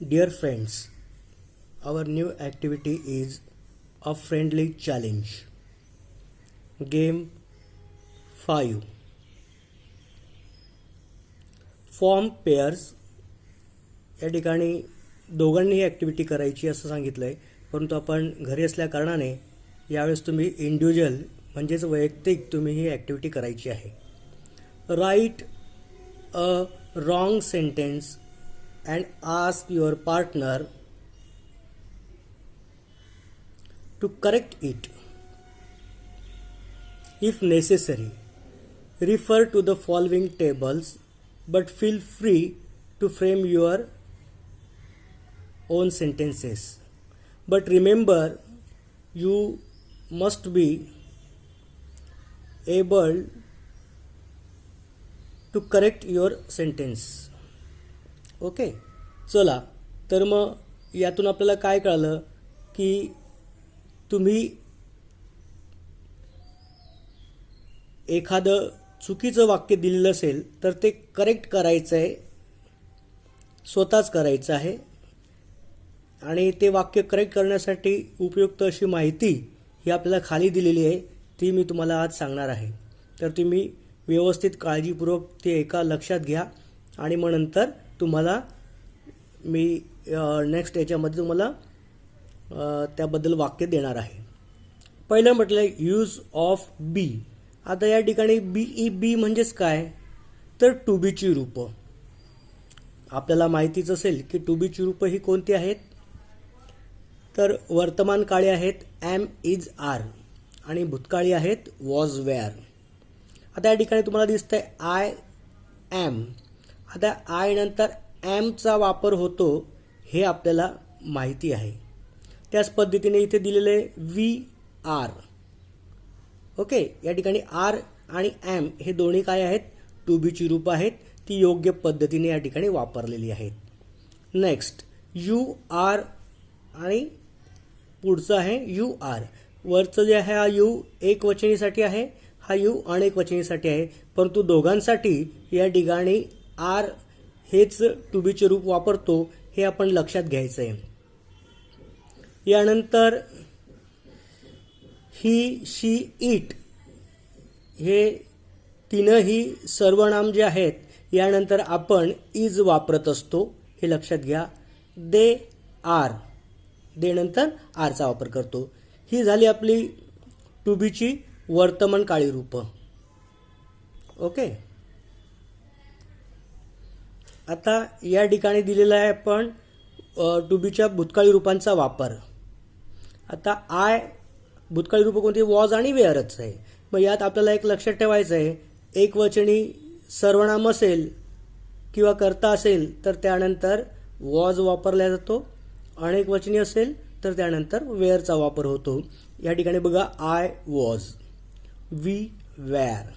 Dear friends, our new activity is a friendly challenge. Game 5. Form pairs. या ठिकाणी दोघांनी ही activity करायची असं सांगितलं आहे, परंतु आपण घरी असल्या कारणाने यावेळेस तुम्ही इंडिव्हिज्युअल म्हणजेच वैयक्तिक तुम्ही ही ॲक्टिव्हिटी करायची आहे. Right a wrong sentence and ask your partner to correct it. If necessary, refer to the following tables, but feel free to frame your own sentences. But remember, you must be able to correct your sentence. Okay, चला तर मग यातून आपल्याला काय कळलं की तुम्ही एखादं चुकीचं वाक्य दिलेलं असेल तर ते करेक्ट करायचं आहे, स्वतःच करायचं आहे. आणि ते वाक्य करेक्ट करण्यासाठी उपयुक्त अशी माहिती ही आपल्याला खाली दिलेली आहे, ती मी तुम्हाला आज सांगणार आहे. तर तुम्ही व्यवस्थित काळजीपूर्वक ते एका लक्षात घ्या आणि मग नंतर तुम्हाला मी नेक्स्ट याच्यामध्ये तुम्हाला त्याबद्दल वाक्य देणार आहे. पहिलं म्हटलं यूज ऑफ बी. आता या ठिकाणी बी म्हणजेच काय, तर टू बीची रूपं. आपल्याला माहितीच असेल की टू बीची रूपं ही कोणती आहेत, तर वर्तमान काळी आहेत एम इज आर आणि भूतकाळी आहेत वॉज वेअर. आता या ठिकाणी तुम्हाला दिसतंय आय एम. आता आय नंतर एमचा वापर होतो हे आपल्याला माहिती आहे. त्याच पद्धतीने इथे दिलेले वी आर. ओके, या ठिकाणी आर आणि एम हे दोन्ही काय आहेत, टू बीची रूपं आहेत, ती योग्य पद्धतीने या ठिकाणी वापरलेली आहेत. नेक्स्ट यू आर आणि पुढचं आहे यू आर. वरचं जे आहे हा यू एकवचनीसाठी आहे, हा यू अनेकवचनीसाठी आहे, परंतु दोघांसाठी या ठिकाणी आर हेच टू बीचे रूप वापरतो हे आपण लक्षात घ्यायचं आहे. यानंतर ही शी इट हे तीनही सर्वनाम जे आहेत यानंतर आपण इज वापरत असतो हे लक्षात घ्या. दे आर, दे नंतर आरचा वापर करतो. ही झाली आपली टू बीची वर्तमान काळी रूपं. ओके, आता या ठिकाणी दिलेला आहे आपण टू बीच्या भूतकाळी रूपांचा वापर. आता आय भूतकाळी रूपं कोणती, वॉज आणि वेअरच आहे. मग यात आपल्याला एक लक्षात ठेवायचं आहे, एकवचनी सर्वनाम असेल किंवा कर्ता असेल तर त्यानंतर वॉज वापरला जातो, अनेकवचनी असेल तर त्यानंतर वेअरचा वापर होतो. या ठिकाणी बघा I was, we were,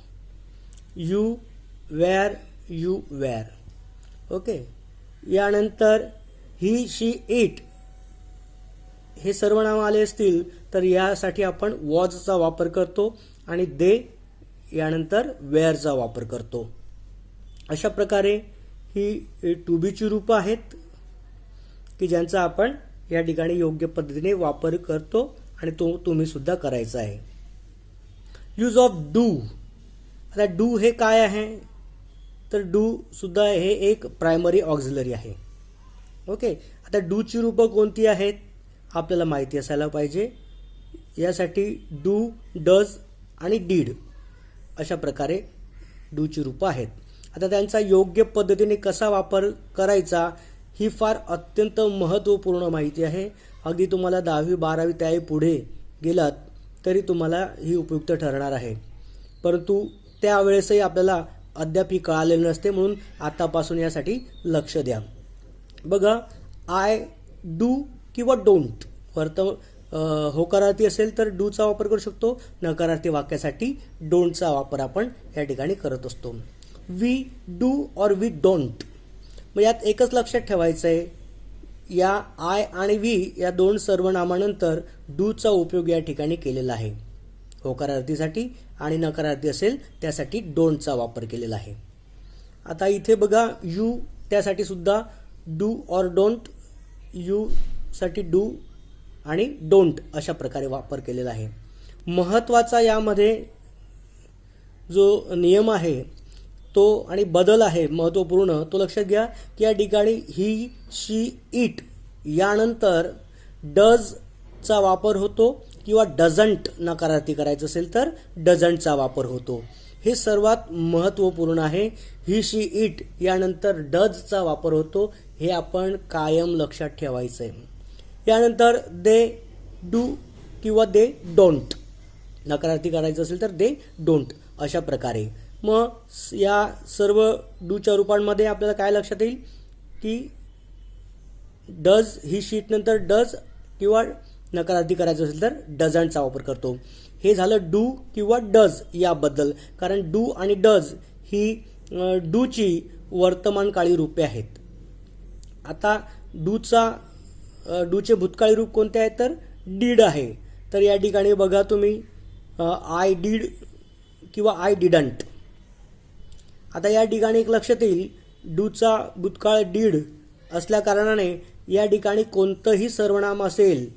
you were, you were. Okay, यानंतर ही शी इट हे सर्वनाम आले असतील तर यासाठी आपण वॉजचा वापर करतो आणि दे यानंतर वेअरचा वापर करतो. अशा प्रकारे ही टू बीची रूपं आहेत की ज्यांचा आपण या ठिकाणी योग्य पद्धतीने वापर करतो आणि तो तुम्ही सुद्धा करायचा आहे. Use of do. आता डू हे काय आहे, तर डू सुद्धा हे एक प्रायमरी ऑक्झिलरी आहे. ओके, आता डूची रूपं कोणती आहेत आपल्याला माहिती असायला पाहिजे. यासाठी डू, डज आणि डीड अशा प्रकारे डूची रूपं आहेत. आता त्यांचा योग्य पद्धतीने कसा वापर करायचा ही फार अत्यंत महत्त्वपूर्ण माहिती आहे. अगदी तुम्हाला 10वी 12वी त्याही पुढे गेलात तरी तुम्हाला ही उपयुक्त ठरणार आहे, परंतु त्यावेळेसही आपल्याला अद्याप ही कळालेलं नसते, म्हणून आतापासून यासाठी लक्ष द्या. बघा आय डू किंवा डोंट. होकारार्थी असेल तर डूचा वापर करू शकतो, नकारार्थी वाक्यासाठी डोंटचा वापर आपण या ठिकाणी करत असतो. वी डू और वी डोंट. मग यात एकच लक्षात ठेवायचं आहे, या आय आणि वी या दोन सर्वनामानंतर डूचा उपयोग या ठिकाणी केलेला आहे. होकारार्थीसाठी आणि नकारार्थी असेल त्यासाठी डोंटचा वापर केलेला आहे. आता इथे बघा यू त्यासाठी सुद्धा डू और डोंट यू साठी डू आणि डोंट अशा प्रकारे वापर केलेला आहे. महत्त्वाचा यामध्ये जो नियम आहे तो आणि बदल आहे महत्त्वपूर्ण तो लक्षात घ्या की या ठिकाणी ही, शी, इट यानंतर डजचा वापर होतो किंवा डझंट नकारार्थी करायचं असेल तर डझंटचा वापर होतो. हे सर्वात महत्त्वपूर्ण आहे. ही, शी, इट यानंतर डजचा वापर होतो हे आपण कायम लक्षात ठेवायचं आहे. यानंतर दे डू किंवा दे डोंट नकारार्थी करायचं असेल तर दे डोंट अशा प्रकारे. मग या सर्व डूच्या रूपांमध्ये आपल्याला काय लक्षात येईल की डज ही शीट नंतर डज किंवा नकारार्थी करायचं असेल तर डझंटचा वापर करतो. हे झालं डू किंवा डज याबद्दल, कारण डू आणि डज ही डूची वर्तमानकाळी रूपे आहेत. आता डूचे भूतकाळी रूप कोणते आहे तर डीड आहे. तर या ठिकाणी बघा तुम्ही आय डीड किंवा आय डिडंट. आता या ठिकाणी एक लक्षात येईल डूचा भूतकाळ डीड असल्या कारणाने या ठिकाणी कोणतंही सर्वनाम असेल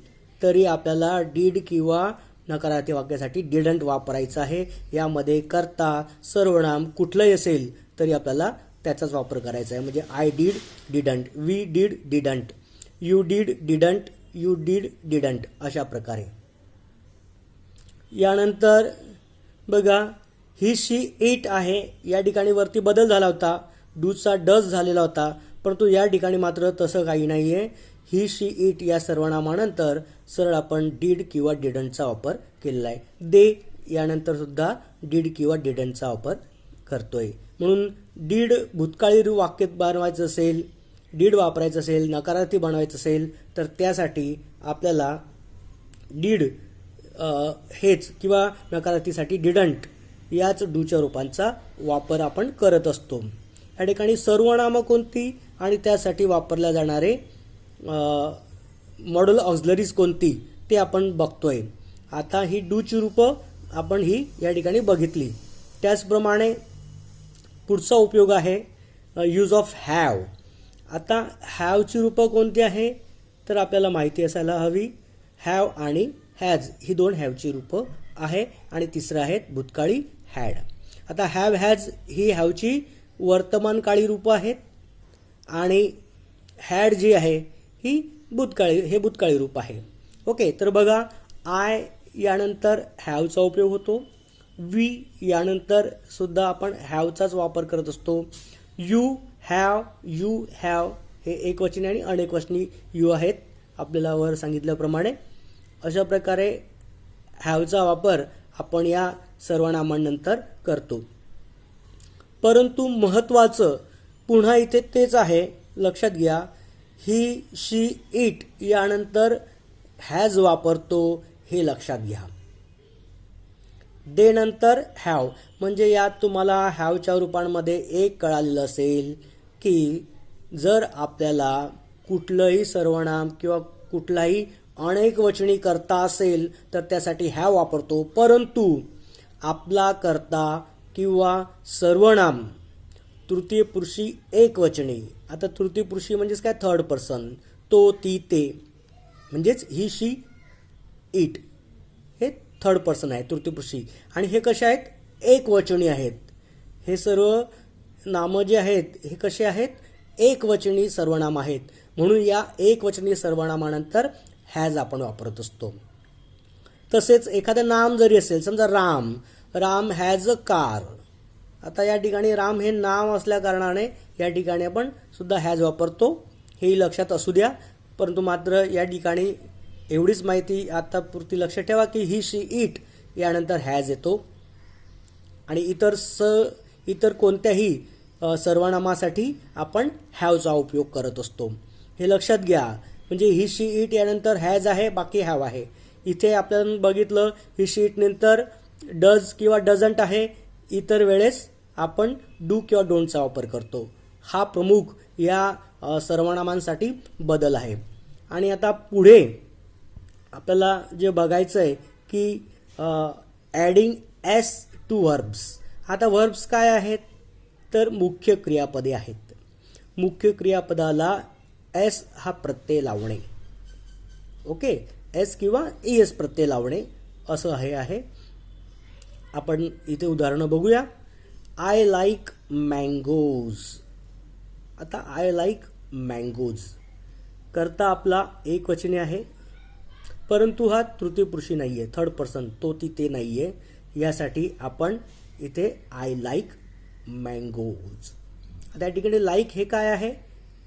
तरी आपल्याला डीड किंवा नकारार्थी वाक्यासाठी डिडंट वापरायचं आहे. यामध्ये कर्ता सर्वनाम कुठलंही असेल तरी आपल्याला त्याचाच वापर करायचा आहे. म्हणजे I did didn't, we did didn't, you did didn't, you did didn't अशा प्रकारे. यानंतर बघा ही, शी, इट आहे. या ठिकाणी वरती बदल झाला होता, डूचा डज झालेला होता, परंतु या ठिकाणी मात्र तसं काही नाही आहे. ही, शी, इट या सर्वनामानंतर सरळ आपण डीड किंवा डिडंटचा वापर केलेला आहे. दे यानंतर सुद्धा डीड किंवा डिडंटचा वापर करतोय. म्हणून डीड भूतकाळी वाक्यात बनवायचं असेल, डीड वापरायचं असेल, नकारार्थी बनवायचं असेल तर त्यासाठी आपल्याला डीड हेच किंवा नकारार्थीसाठी डिडंट याच डूच्या रूपांचा वापर आपण करत असतो. या ठिकाणी सर्वनामं कोणती आणि त्यासाठी वापरल्या जाणारे मॉडल ऑक्झिलरीज कोणती ते आपण बघतोय. आता ही डूची रूपं आपण ही या ठिकाणी बघितली. त्याचप्रमाणे पुढचा उपयोग आहे यूज ऑफ हॅव. आता हॅवची रूपं कोणती आहे तर आपल्याला माहिती असायला हवी. हॅव आणि हॅज ही दोन हॅवची रूपं आहे आणि तिसरं आहेत भूतकाळी हॅड. आता हॅव, हॅज ही हॅवची वर्तमानकाळी रूपं आहेत आणि हॅड जी आहे ही भूतकाळी रूप आहे. ओके, तर बघा आय यानंतर हॅवचा उपयोग होतो. वी यानंतर सुद्धा आपण हॅवचाच वापर करत असतो. यू हॅव हे एकवचनी आणि अनेकवचनी यू आहेत आपल्याला वर सांगितल्याप्रमाणे. अशा प्रकारे हॅवचा वापर आपण या सर्वनामांनंतर करतो. परंतु महत्त्वाचं पुन्हा इथे तेच आहे, लक्षात घ्या. ही, शी, इट यानंतर हॅज वापरतो हे लक्षात घ्या. दे नंतर हॅव म्हणजे यात तुम्हाला हॅवच्या रूपांमध्ये एक कळालेलं असेल की जर आपल्याला कुठलंही सर्वनाम किंवा कुठलाही अनेक वचनी करता असेल तर त्यासाठी हॅव वापरतो. परंतु आपला कर्ता किंवा सर्वनाम तृतीय पुरुषी एकवचनी. आता तृतीय पुरुषी म्हणजेच काय थर्ड पर्सन, तो, ती, ते म्हणजेच ही, शी, इट हे थर्ड पर्सन आहे तृतीय पुरुषी. आणि हे कसे आहेत एकवचनी आहेत. हे सर्व नामं जे आहेत हे कसे आहेत एकवचनी सर्वनाम आहेत. म्हणून या एकवचनी सर्वनामानंतर हॅज आपण वापरत असतो. तसेच एखादं नाम जरी असेल, समजा राम हॅज अ कार. आता या ठिकाणी राम हे नाव असल्या कारणाने या ठिकाणी आपण सुद्धा हॅज वापरतो, हेही लक्षात असू द्या. परंतु मात्र या ठिकाणी एवढीच माहिती आतापुरती लक्षात ठेवा की ही, शी, इट यानंतर हॅज येतो आणि इतर कोणत्याही सर्वनामासाठी आपण हॅवचा उपयोग करत असतो. हे लक्षात घ्या. म्हणजे ही, शी, इट यानंतर हॅज आहे, बाकी हॅव आहे. इथे आपण बघितलं ही, शी, इट नंतर डज किंवा डझंट आहे. इतर वेळेस आपण डू किंवा डोंटचा वापर करतो. हा प्रमुख या सर्वनामांसाठी बदल आहे. आणि आता पुढे आपल्याला जे बघायचं आहे की ॲडिंग एस टू व्हर्ब्स. आता व्हर्ब्स काय आहेत तर मुख्य क्रियापदे आहेत. मुख्य क्रियापदाला एस हा प्रत्यय लावणे. ओके, एस किंवा ES प्रत्यय लावणे असं आहे. आपण इथे उदाहरणं बघूया. I like mangoes. आता आय लाईक मँगोज करता आपला एकवचनी आहे, परंतु हा तृतीयपुरुषी नाही आहे, थर्ड पर्सन, तो तिथे नाही आहे. यासाठी आपण इथे आय लाईक मँगोज. आता या ठिकाणी लाईक हे काय आहे?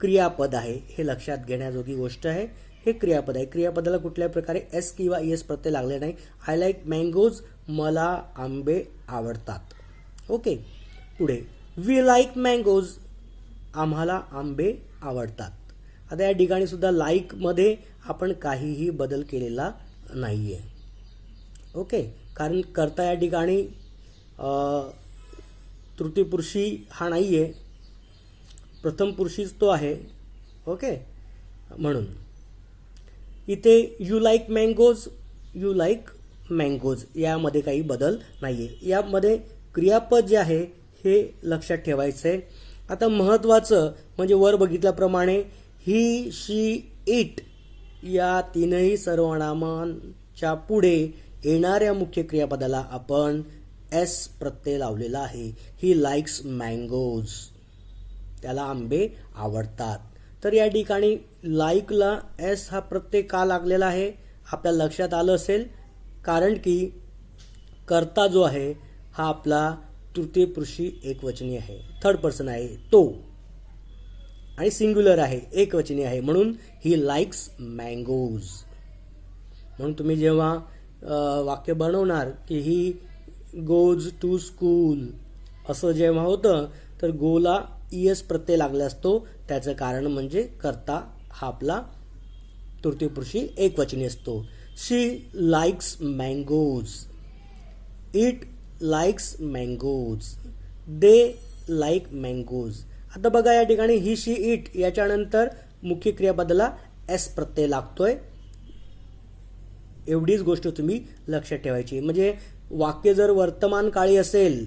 क्रियापद आहे. हे लक्षात घेण्याजोगी गोष्ट आहे. हे क्रियापद आहे. क्रियापदाला कुठल्याही प्रकारे एस किंवा ES प्रत्यय लागले नाही. आय लाईक मँगोज, मला आंबे आवडतात. ओके, पुढे वी लाईक मँगोज, आम्हाला आंबे आवडतात. आता या ठिकाणी सुद्धा लाईकमध्ये आपण काहीही बदल केलेला नाही आहे. ओके, कारण करता या ठिकाणी तृतीयपुरुषी हा नाही आहे, प्रथम पुरुषीच तो आहे. ओके, म्हणून इथे you like mangoes, you like mangoes यामध्ये काही बदल नाही आहे. यामध्ये क्रियापद जे आहे हे लक्षात ठेवायचं आहे. आता महत्त्वाचं म्हणजे वर बघितल्याप्रमाणे ही, शी, इट या तीनही सर्वनामांच्या पुढे येणाऱ्या मुख्य क्रियापदाला आपण एस प्रत्यय लावलेला आहे. ही लाईक्स मँगोज, त्याला आंबे आवडतात. तर या ठिकाणी लाईकला एस हा प्रत्यय का लागलेला आहे आपल्या लक्षात आलं असेल, कारण की कर्ता जो आहे हा आपला तृतीयपुरुषी एकवचनी आहे, थर्ड पर्सन आहे तो, आणि सिंग्युलर आहे, एकवचनी आहे, म्हणून ही लाईक्स मँगोज. म्हणून तुम्ही जेव्हा वाक्य बनवणार की ही गोज टू स्कूल असं जेव्हा होतं तर गोला ES प्रत्यय लागला असतो. त्याचं कारण म्हणजे कर्ता हा आपला तृतीयपुरुषी एकवचनी असतो. She likes mangoes, it likes mangoes, they like mangoes. आता बघा या ठिकाणी ही, शी, इट याच्यानंतर मुख्य क्रियापदाला एस प्रत्यय लागतोय. एवढीच गोष्ट तुम्ही लक्षात ठेवायची. म्हणजे वाक्य जर वर्तमान काळी असेल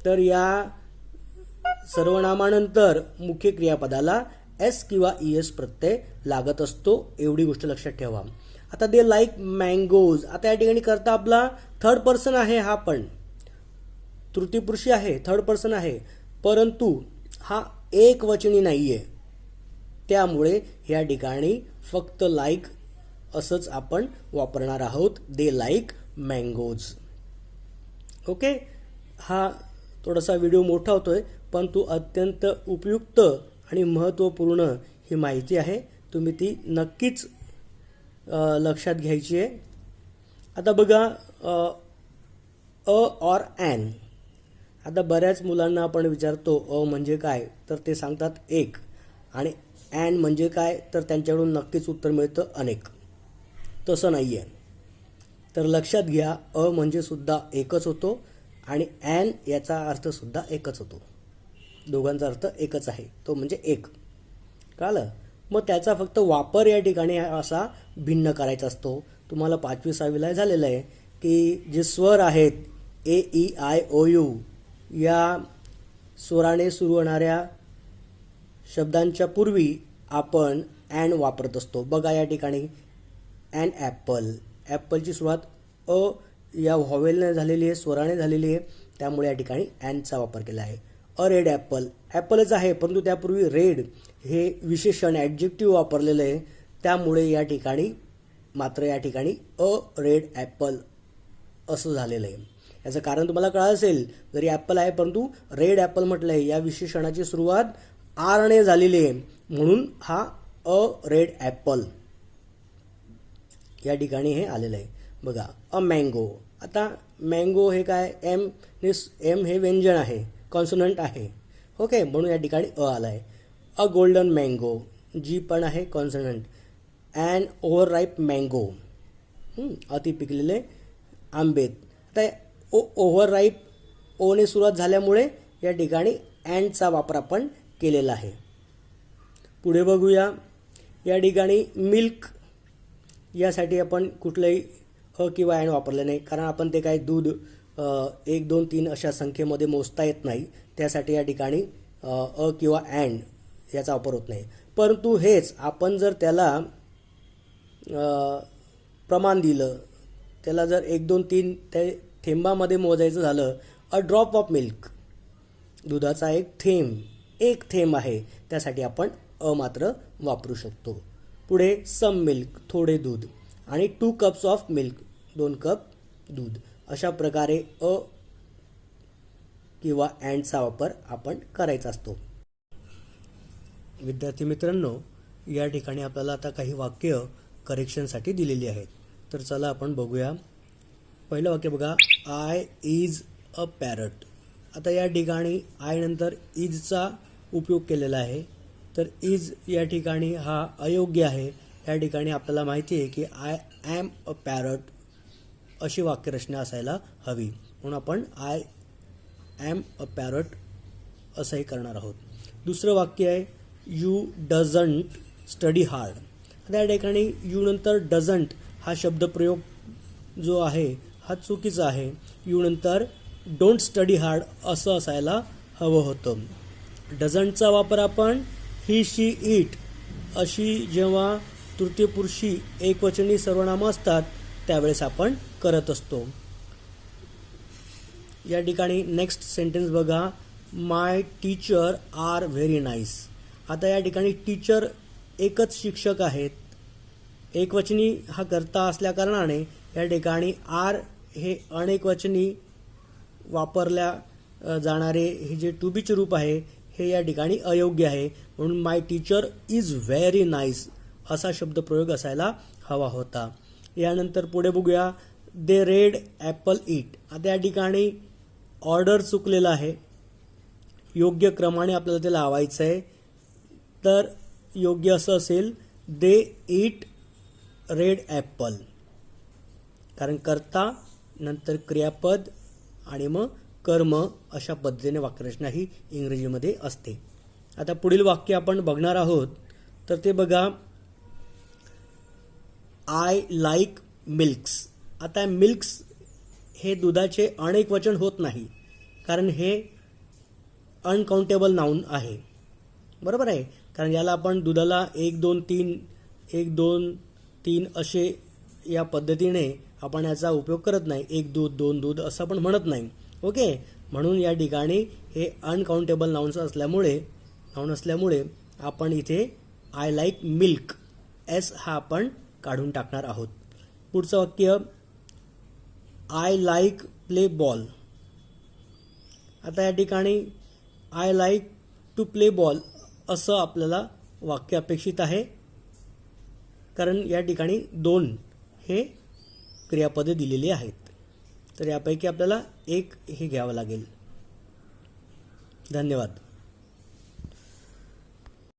तर या सर्वनामानंतर मुख्य क्रियापदाला एस किंवा ES प्रत्यय लागत असतो. एवढी गोष्ट लक्षात ठेवा. आता दे लाईक मँगोज, आता या ठिकाणी करता आपला थर्ड पर्सन आहे, हा पण तृतीयपुरुषी आहे, थर्ड पर्सन आहे, परंतु हा एकवचनी नाही आहे. त्यामुळे या ठिकाणी फक्त लाईक असंच आपण वापरणार आहोत. दे लाईक मँगोज. ओके, हा थोडासा व्हिडिओ मोठा होतोय, पण तो अत्यंत उपयुक्त आणि महत्त्वपूर्ण ही माहिती आहे. तुम्ही ती नक्कीच लक्षात घ्यायची आहे. आता बघा ऑर ॲन. आता बऱ्याच मुलांना आपण विचारतो म्हणजे काय, तर ते सांगतात एक, आणि ॲन म्हणजे काय तर त्यांच्याकडून नक्कीच उत्तर मिळतं अनेक. तसं नाही आहे. तर लक्षात घ्या, म्हणजे सुद्धा एकच होतो आणि ॲन याचा अर्थसुद्धा एकच होतो. दोघांचा अर्थ एकच आहे, तो म्हणजे एक. कळलं? मग त्याचा फक्त वापर या ठिकाणी असा भिन्न करायचा असतो. तुम्हाला 5वी 6वीला झालेलं आहे की जे स्वर आहेत AEIOU या स्वराने सुरू होणाऱ्या शब्दांच्या पूर्वी आपण ॲन वापरत असतो. बघा या ठिकाणी ॲन ॲपल, ॲपलची सुरुवात या व्हॉवेलने झालेली आहे, स्वराने झालेली आहे, त्यामुळे या ठिकाणी ॲनचा वापर केला आहे. अ रेड ॲपल, ॲपलच आहे परंतु त्यापूर्वी रेड हे विशेषण ॲडजेक्टिव्ह वापरलेलं आहे, त्यामुळे या ठिकाणी अ रेड ॲपल असं झालेलं आहे. याचं कारण तुम्हाला कळलं असेल, जरी ॲपल आहे परंतु रेड ॲपल म्हटलं आहे, या विशेषणाची सुरुवात आरने झालेली आहे, म्हणून हा अ रेड ॲपल या ठिकाणी हे आलेलं आहे. बघा अ मँगो. आता मँगो हे काय, एम हे व्यंजन आहे, कॉन्सोनंट आहे. ओके, म्हणून या ठिकाणी आला आहे. अ गोल्डन मँगो, जी पण आहे consonant. An over ripe mango, अति पिकलेले आंबे. आता ओव्हर राईप ओने सुरुवात झाल्यामुळे या ठिकाणी ॲनचा वापर आपण केलेला आहे. पुढे बघूया. या ठिकाणी मिल्क यासाठी आपण कुठलंही किंवा ॲन वापरलं नाही, कारण आपण ते काय दूध 1, 2, 3 अशा संख्येमध्ये मोजता येत नाही, त्यासाठी या ठिकाणी किंवा ॲन याचा वापर होत नाही. परंतु हेच आपण जर त्याला प्रमाण दिलं, त्याला जर 1 2 3 त्या थेंबामध्ये मोजायचं झालं, अ ड्रॉप ऑफ मिल्क, दुधाचा एक थेंब आहे, त्यासाठी आपण अ मात्र वापरू शकतो. पुढे सम मिल्क, थोडे दूध, आणि 2 कप्स ऑफ मिल्क, 2 कप दूध. अशा प्रकारे अ किंवा अँडचा वापर आपण करायचा असतो. विद्यार्थी मित्रांनो, या ठिकाणी आपल्याला आता काही वाक्य करेक्शनसाठी दिलेली आहेत. तर चला आपण बघूया. पहिलं वाक्य बघा, आय इज अ पॅरट. आता या ठिकाणी आय नंतर इजचा उपयोग केलेला आहे. तर इज या ठिकाणी हा अयोग्य आहे. या ठिकाणी आपल्याला माहिती आहे की आय ॲम अ पॅरट अशी वाक्यरचना असायला हवी, म्हणून आपण आय ॲम अ पॅरट असंही करणार आहोत. दुसरं वाक्य आहे, यू डझंट स्टडी हार्ड. आता या ठिकाणी यू नंतर डझंट हा शब्दप्रयोग जो आहे हा चुकीचा आहे. यू नंतर डोंट स्टडी हार्ड असं असायला हवं होतं. डझंटचा वापर आपण ही शी इट अशी जेव्हा तृतीयपुरुषी एकवचनी सर्वनामं असतात त्यावेळेस आपण करत असतो. या ठिकाणी नेक्स्ट सेंटेन्स बघा, माय टीचर आर व्हेरी नाईस. आता या ठिकाणी टीचर एकच शिक्षक आहेत. एकवचनी हा कर्ता असल्याकारणाने या ठिकाणी आर हे अनेकवचनी वापरल्या जाणारे हे जे टू बीचे रूप आहे हे या ठिकाणी अयोग्य आहे. म्हणून माय टीचर इज व्हेरी नाईस असा शब्दप्रयोग असायला हवा होता. यानंतर पुढे बघूया, दे रेड ॲपल इट. आता या ठिकाणी ऑर्डर चुकलेला आहे. योग्य क्रमाने आपल्याला ते लावायचं आहे. तर योग्य असं असेल, दे इट रेड ॲपल, कारण कर्ता नंतर क्रियापद आणि मग कर्म अशा पद्धतीने वाक्यरचना ही इंग्रजीमध्ये असते. आता पुढील वाक्य आपण बघणार आहोत. तर ते बघा, आय लाईक मिल्क्स. आता मिल्क्स हे दुधाचे अनेक वचन होत नाही, कारण हे अनकाउंटेबल नाऊन आहे. बरोबर आहे, कारण याला आपण दुधाला 1 2 3 1 2 3 असे या पद्धतीने आपण याचा उपयोग करत नाही. 1 दूध 2 दूध असं आपण म्हणत नाही. ओके, म्हणून या ठिकाणी हे अनकाउंटेबल नाउन असल्यामुळे आपण इथे आय लाईक मिल्क एस हा आपण काढून टाकणार आहोत. पुढचं वाक्य, आय लाईक प्ले बॉल. आता या ठिकाणी I like to play ball असं आपल्याला वाक्य अपेक्षित आहे, कारण या ठिकाणी 2 हे क्रियापदे दिलेली आहेत. तर यापैकी आपल्याला एक हे घ्यावं लागेल. धन्यवाद.